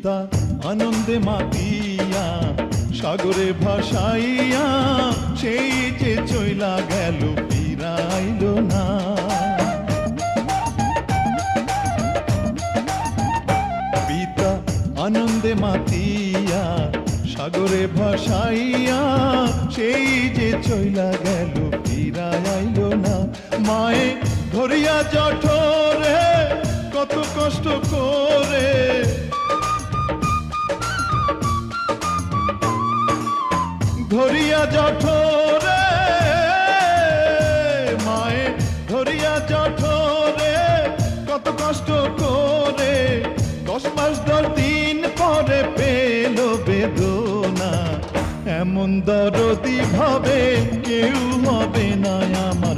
পিতা আনন্দে মাতিয়া সাগরে ভাসাইয়া সেই যে চইলা গেল ফিরাইল না। পিতা আনন্দে মাতিয়া সাগরে ভাসাইয়া সেই যে চইলা গেল ফিরাইল না। মায়ে ধরিয়া জঠরে কত কষ্ট করে, ধরিয়া জঠরে মায়ে ধরিয়া জঠরে কত কষ্ট করে 10 মাস 10 দিন পরে পেল বেদনা। এমন দরদি ভাবে কেউ হবে না আমার।